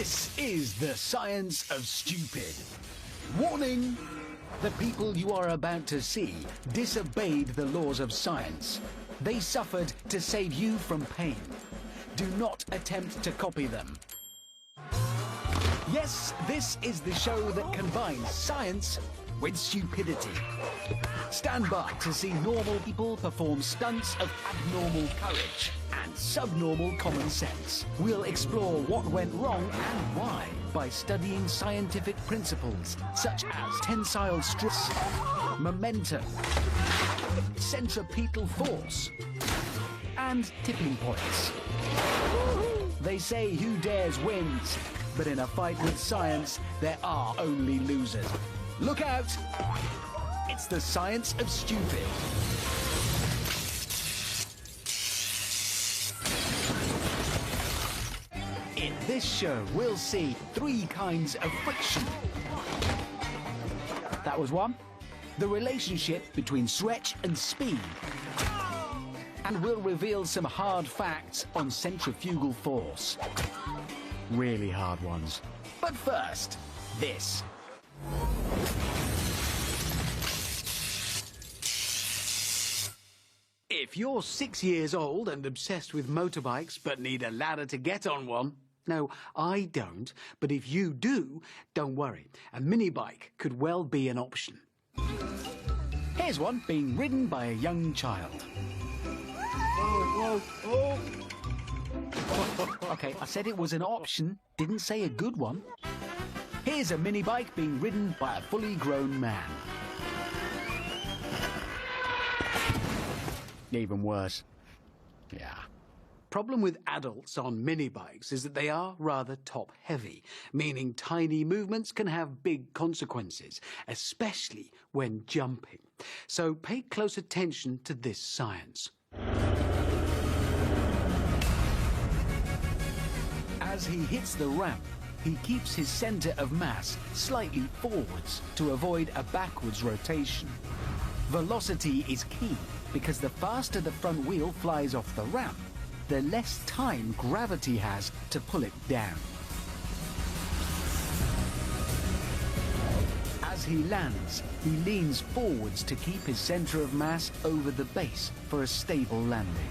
This is the science of stupid. Warning! The people you are about to see disobeyed the laws of science. They suffered to save you from pain. Do not attempt to copy them. Yes, this is the show that combines science with stupidity. Stand by to see normal people perform stunts of abnormal courage and subnormal common sense. We'll explore what went wrong and why by studying scientific principles such as tensile stress, momentum, centripetal force, and tipping points. They say who dares wins, but in a fight with science, there are only losers. Look out! It's the science of stupid. In this show, we'll see 3 kinds of friction. That was one. The relationship between stretch and speed. And we'll reveal some hard facts on centrifugal force. Really hard ones. But first, this. If you're 6 years old and obsessed with motorbikes but need a ladder to get on one, no, I don't, but if you do, don't worry. A mini bike could well be an option. Here's one being ridden by a young child. Okay, I said it was an option, didn't say a good one. Here's a mini bike being ridden by a fully grown man. Even worse. Yeah. Problem with adults on mini bikes is that they are rather top heavy, meaning tiny movements can have big consequences, especially when jumping. So pay close attention to this science. As he hits the ramp, he keeps his center of mass slightly forwards to avoid a backwards rotation. Velocity is key because the faster the front wheel flies off the ramp, the less time gravity has to pull it down. As he lands, he leans forwards to keep his center of mass over the base for a stable landing.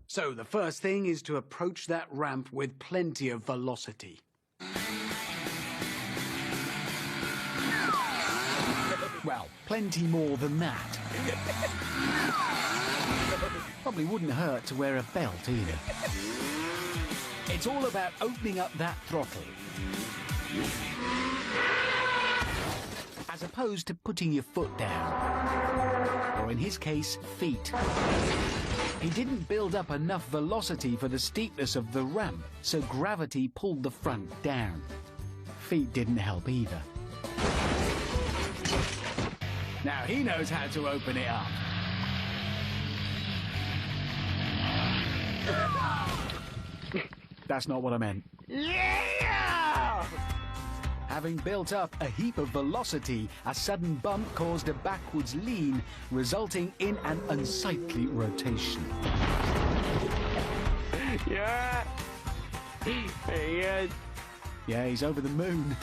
So the first thing is to approach that ramp with plenty of velocity. Well, plenty more than that. Probably wouldn't hurt to wear a belt either. It's all about opening up that throttle. As opposed to putting your foot down. Or in his case, feet. He didn't build up enough velocity for the steepness of the ramp, so gravity pulled the front down. Feet didn't help either. Now he knows how to open it up. That's not what I meant. Yeah! Having built up a heap of velocity, a sudden bump caused a backwards lean, resulting in an unsightly rotation. Yeah! Yeah, he's over the moon.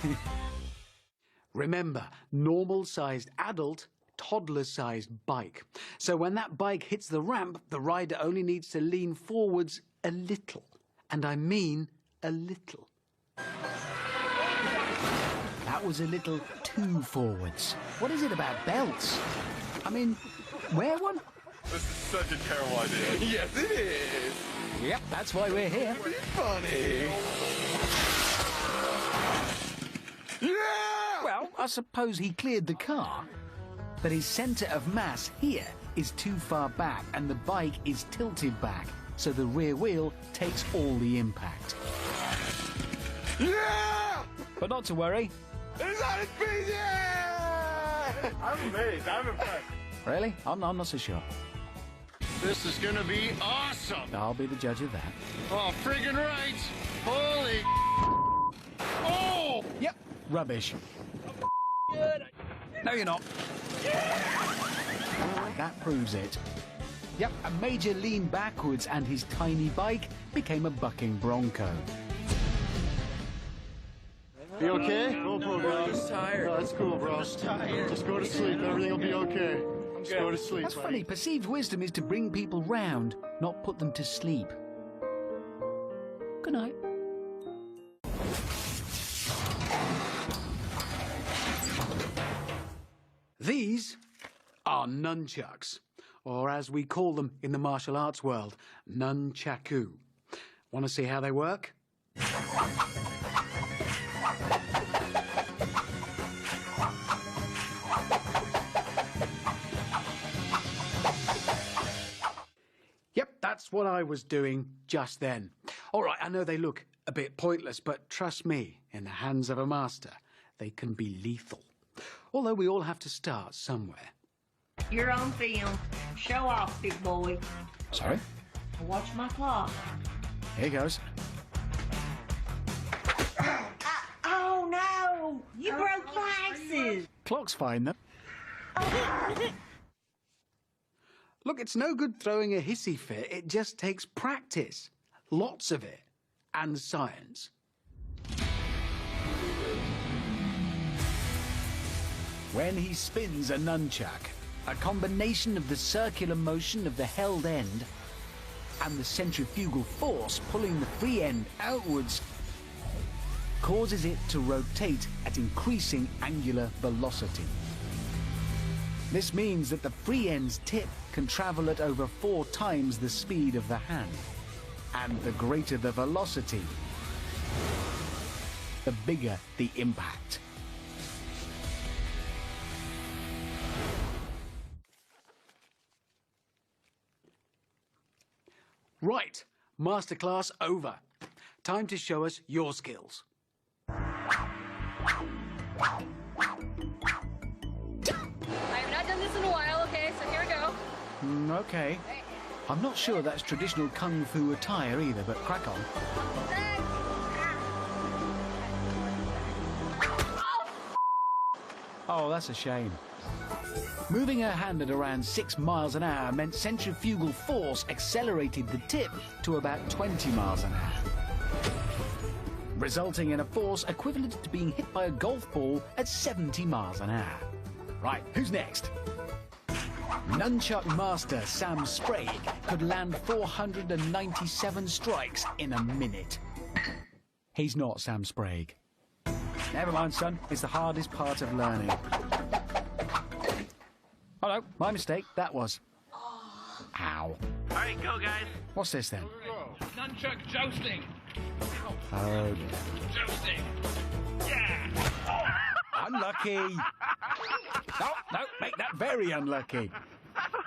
Remember, normal-sized adult, toddler-sized bike. So when that bike hits the ramp, the rider only needs to lean forwards a little. And I mean a little. That was a little too forwards. What is it about belts? I mean, wear one? This is such a terrible idea. Yes, it is. Yep, that's why we're here. Funny. Yeah! Well, I suppose he cleared the car. But his center of mass here is too far back and the bike is tilted back, so the rear wheel takes all the impact. Yeah! But not to worry. It's not as big, yeah! I'm amazed. I'm impressed. Really? I'm not so sure. This is gonna be awesome. I'll be the judge of that. Oh, friggin' right. Holy. Oh! Yep, rubbish. No, you're not. That proves it. Yep, a Major leaned backwards and his tiny bike became a bucking bronco. You okay? GoPro, bro. I'm just tired. No, that's cool, bro. Just tired. Just go to sleep. Everything will be okay. Just go to sleep. That's buddy. funny. Perceived wisdom is to bring people round, not put them to sleep. Good night. These are nunchucks, or as we call them in the martial arts world, nunchaku. Want to see how they work? Yep, that's what I was doing just then. All right, I know they look a bit pointless, but trust me, in the hands of a master, they can be lethal. Although we all have to start somewhere. You're on film. Show off, big boy. Sorry? Watch my clock. Here goes. Oh no! You broke my axes. Clock's fine, though. Look, it's no good throwing a hissy fit. It just takes practice. Lots of it. And science. When he spins a nunchuck, a combination of the circular motion of the held end and the centrifugal force pulling the free end outwards causes it to rotate at increasing angular velocity. This means that the free end's tip can travel at over 4 times the speed of the hand. And the greater the velocity, the bigger the impact. Right, masterclass over. Time to show us your skills. I have not done this in a while, okay, so here we go. Okay. I'm not sure that's traditional kung fu attire either, but crack on. Oh, that's a shame. Moving her hand at around 6 miles an hour meant centrifugal force accelerated the tip to about 20 miles an hour, resulting in a force equivalent to being hit by a golf ball at 70 miles an hour. Right, who's next? Nunchuck master Sam Sprague could land 497 strikes in a minute. He's not Sam Sprague. Never mind, son. It's the hardest part of learning. Oh no, my mistake. That was. Ow. All right, go, guys. What's this then? Nunchuck jousting. Oh, Jousting. Yeah. unlucky. No, make that very unlucky.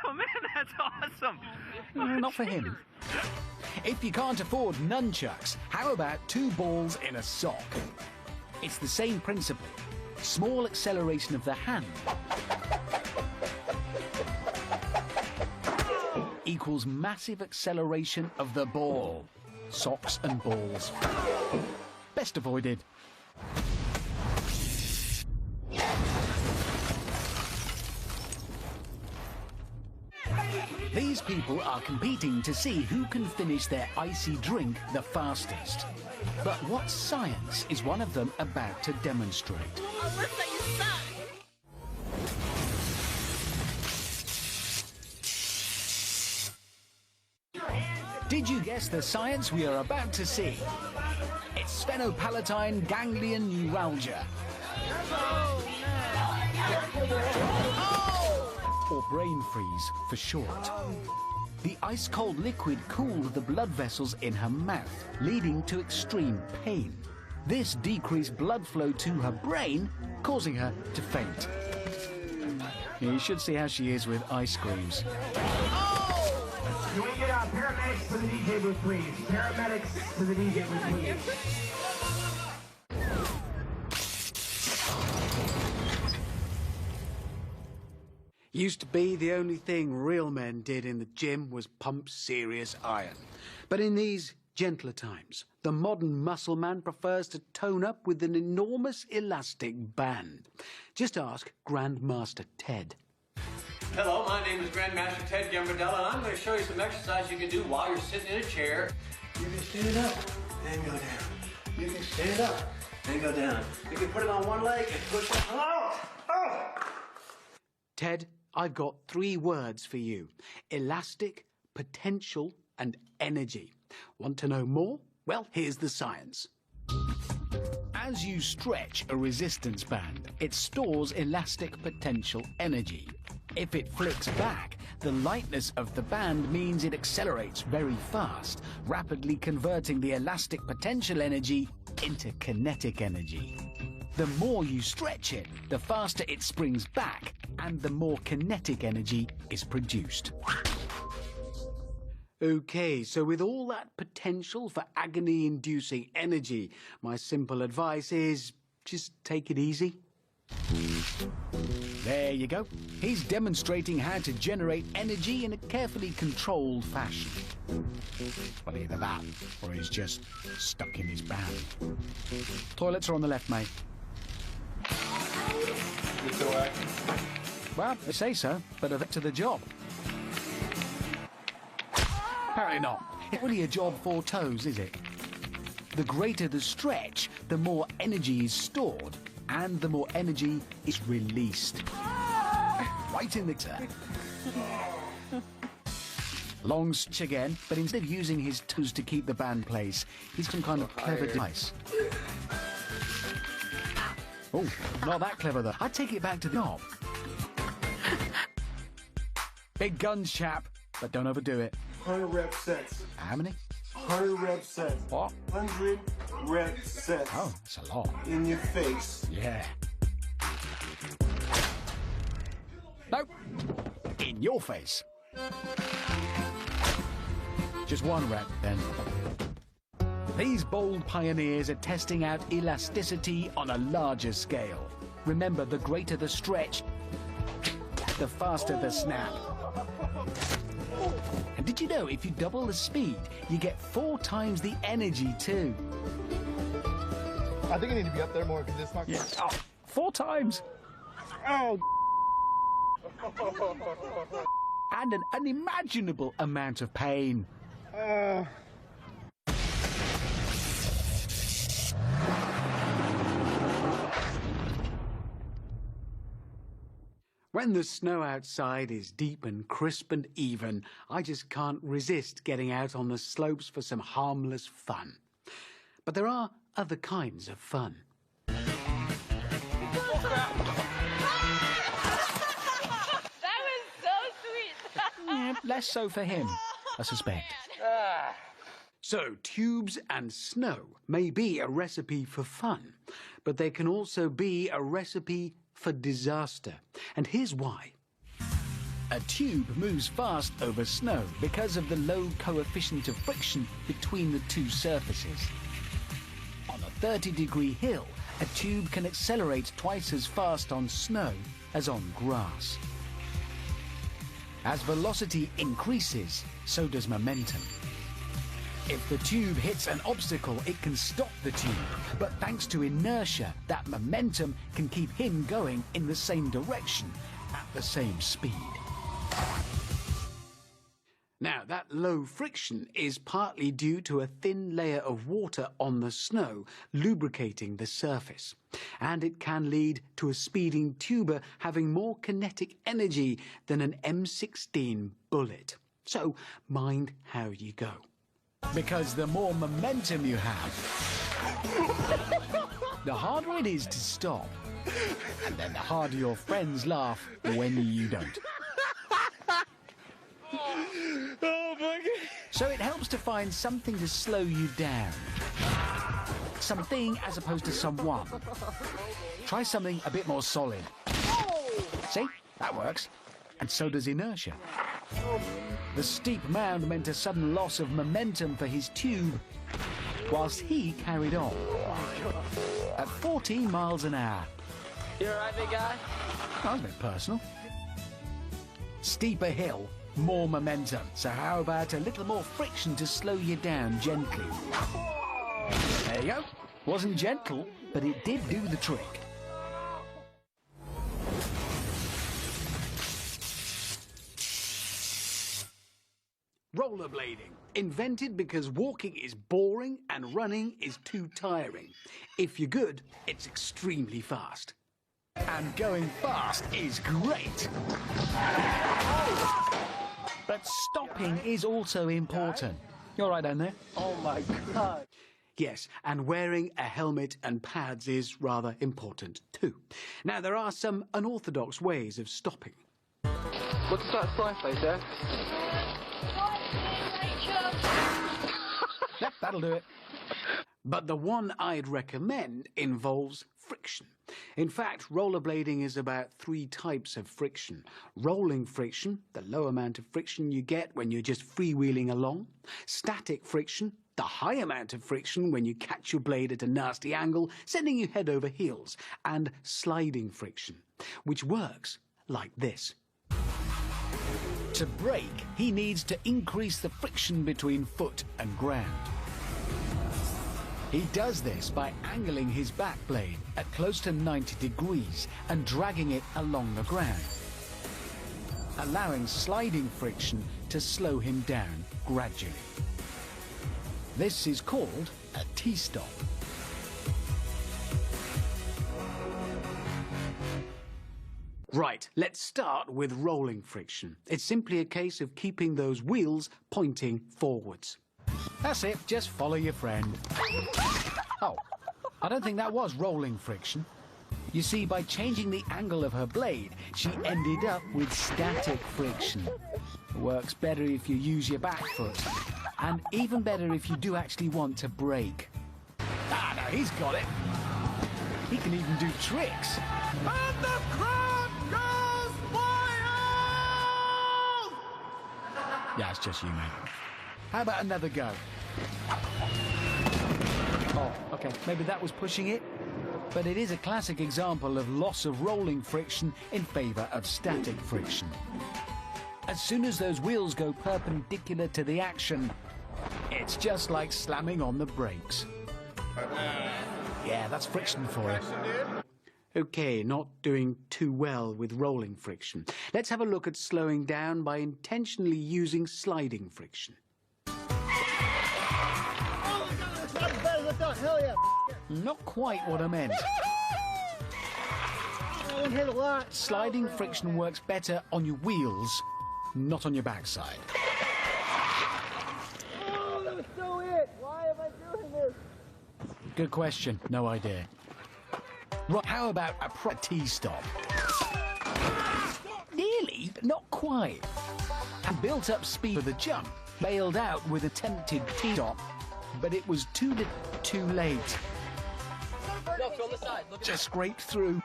Oh, man, that's awesome. Not for him. If you can't afford nunchucks, how about 2 balls in a sock? It's the same principle. Small acceleration of the hand equals massive acceleration of the ball. Socks and balls. Best avoided. These people are competing to see who can finish their icy drink the fastest. But what science is one of them about to demonstrate? Alyssa, you suck! Did you guess the science we are about to see? It's sphenopalatine ganglion neuralgia. Or brain freeze for short. The ice-cold liquid cooled the blood vessels in her mouth, leading to extreme pain. This decreased blood flow to her brain, causing her to faint. You should see how she is with ice creams. Can we get paramedics to the DJ booth, please? Paramedics to the DJ booth, please. Used to be the only thing real men did in the gym was pump serious iron. But in these gentler times, the modern muscle man prefers to tone up with an enormous elastic band. Just ask Grandmaster Ted. Hello, my name is Grandmaster Ted Gambardella, and I'm going to show you some exercise you can do while you're sitting in a chair. You can stand up and go down. You can stand up and go down. You can put it on one leg and push it out. Oh! Ted, I've got 3 words for you. Elastic, potential, and energy. Want to know more? Well, here's the science. As you stretch a resistance band, it stores elastic potential energy. If it flicks back, the lightness of the band means it accelerates very fast, rapidly converting the elastic potential energy into kinetic energy. The more you stretch it, the faster it springs back, and the more kinetic energy is produced. Okay, so with all that potential for agony-inducing energy, my simple advice is just take it easy. There you go. He's demonstrating how to generate energy in a carefully controlled fashion. Well, either that, or he's just stuck in his band. Toilets are on the left, mate. Well, they say so, but are to the job. Apparently not. It's really a job for toes, is it? The greater the stretch, the more energy is stored, and the more energy is released. Right in the turn. Long stretch again, but instead of using his toes to keep the band place, he's some kind of clever device. Oh, not that clever though. I'd take it back to the knob. Big guns, chap, but don't overdo it. 100 rep sets. How many? 100 rep sets. What? 100 rep sets. Oh, that's a lot. In your face. Yeah. Nope. In your face. Just 1 rep, then. These bold pioneers are testing out elasticity on a larger scale. Remember, the greater the stretch, the faster the snap. And did you know if you double the speed, you get 4 times the energy too? I think I need to be up there more because it's not... Yeah. Oh, 4 times. Oh! And an unimaginable amount of pain. When the snow outside is deep and crisp and even, I just can't resist getting out on the slopes for some harmless fun. But there are other kinds of fun. That was so sweet. Yeah, less so for him, I suspect. So, tubes and snow may be a recipe for fun, but they can also be a recipe for disaster. And here's why. A tube moves fast over snow because of the low coefficient of friction between the 2 surfaces. On a 30-degree hill, a tube can accelerate twice as fast on snow as on grass. As velocity increases, so does momentum. If the tube hits an obstacle, it can stop the tube. But thanks to inertia, that momentum can keep him going in the same direction at the same speed. Now, that low friction is partly due to a thin layer of water on the snow lubricating the surface. And it can lead to a speeding tuber having more kinetic energy than an M16 bullet. So, mind how you go. Because the more momentum you have, the harder it is to stop. And then the harder your friends laugh when you don't. Oh my God. So it helps to find something to slow you down. Something as opposed to someone. Try something a bit more solid. See? That works. And so does inertia. The steep mound meant a sudden loss of momentum for his tube, whilst he carried on. At 14 miles an hour. You alright, big guy? That was a bit personal. Steeper hill, more momentum. So how about a little more friction to slow you down gently? There you go. Wasn't gentle, but it did do the trick. Rollerblading, invented because walking is boring and running is too tiring. If you're good, it's extremely fast. And going fast is great. But stopping is also important. You all right down there? Oh my God. Yes, and wearing a helmet and pads is rather important too. Now, there are some unorthodox ways of stopping. What's that slide place, eh? Yep, that'll do it. But the one I'd recommend involves friction. In fact, rollerblading is about 3 types of friction. Rolling friction, the low amount of friction you get when you're just freewheeling along. Static friction, the high amount of friction when you catch your blade at a nasty angle, sending you head over heels. And sliding friction, which works like this. To brake, he needs to increase the friction between foot and ground. He does this by angling his back blade at close to 90 degrees and dragging it along the ground, allowing sliding friction to slow him down gradually. This is called a T-stop. Right, let's start with rolling friction. It's simply a case of keeping those wheels pointing forwards. That's it, just follow your friend. Oh, I don't think that was rolling friction. You see, by changing the angle of her blade, she ended up with static friction. It works better if you use your back foot, and even better if you do actually want to brake. Ah, no, he's got it. He can even do tricks. And the crowd goes wild! Yeah, it's just you, mate. How about another go? Oh, okay, maybe that was pushing it. But it is a classic example of loss of rolling friction in favour of static friction. As soon as those wheels go perpendicular to the action, it's just like slamming on the brakes. Yeah, that's friction for you. Okay, not doing too well with rolling friction. Let's have a look at slowing down by intentionally using sliding friction. Hell yeah. Not quite what I meant. Hit a lot. Sliding friction works better on your wheels, not on your backside. Oh, that was so it. Why am I doing this? Good question, no idea. Right, how about a proper T-stop? Nearly, but not quite. And built up speed for the jump, bailed out with attempted T-stop, but it was too late. Look on the side. Look. Just scraped through.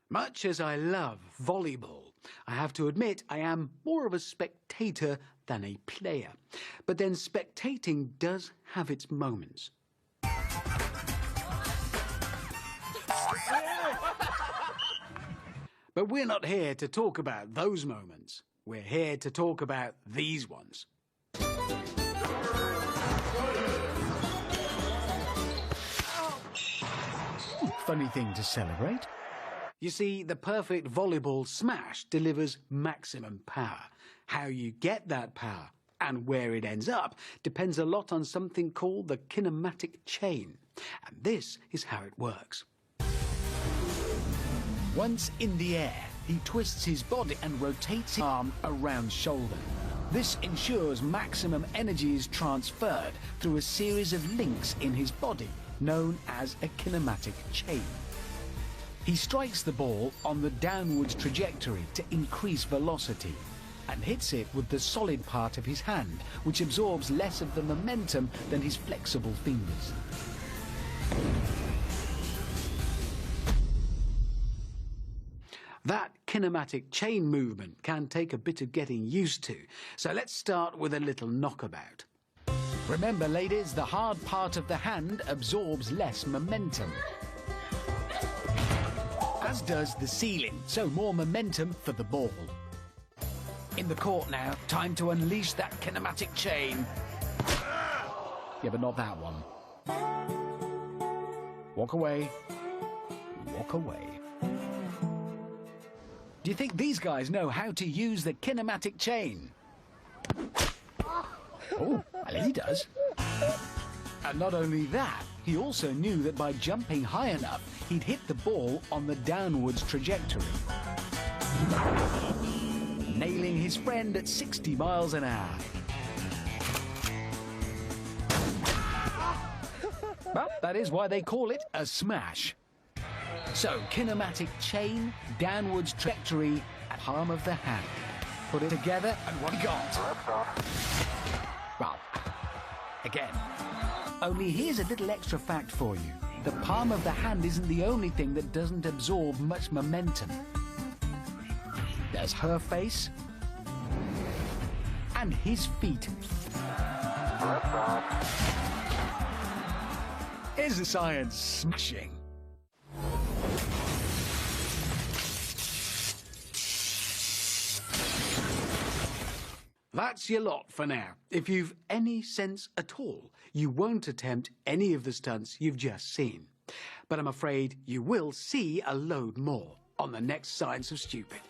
Much as I love volleyball, I have to admit I am more of a spectator than a player. But then spectating does have its moments. But we're not here to talk about those moments. We're here to talk about these ones. Funny thing to celebrate. You see, the perfect volleyball smash delivers maximum power. How you get that power and where it ends up depends a lot on something called the kinematic chain. And this is how it works. Once in the air, he twists his body and rotates his arm around shoulder. This ensures maximum energy is transferred through a series of links in his body, known as a kinematic chain. He strikes the ball on the downwards trajectory to increase velocity and hits it with the solid part of his hand, which absorbs less of the momentum than his flexible fingers. That kinematic chain movement can take a bit of getting used to, so let's start with a little knockabout. Remember, ladies, the hard part of the hand absorbs less momentum, as does the ceiling, so more momentum for the ball. In the court now, time to unleash that kinematic chain. Yeah, but not that one. Walk away. Walk away. you think these guys know how to use the kinematic chain? Oh, well, he does. And not only that, he also knew that by jumping high enough, he'd hit the ball on the downwards trajectory, nailing his friend at 60 miles an hour. Well, that is why they call it a smash. So, kinematic chain, downwards trajectory, palm of the hand. Put it together and what you got? Well, again. Only here's a little extra fact for you. The palm of the hand isn't the only thing that doesn't absorb much momentum. There's her face and his feet. Is the science smashing? That's your lot for now. If you've any sense at all, you won't attempt any of the stunts you've just seen. But I'm afraid you will see a load more on the next Science of Stupid.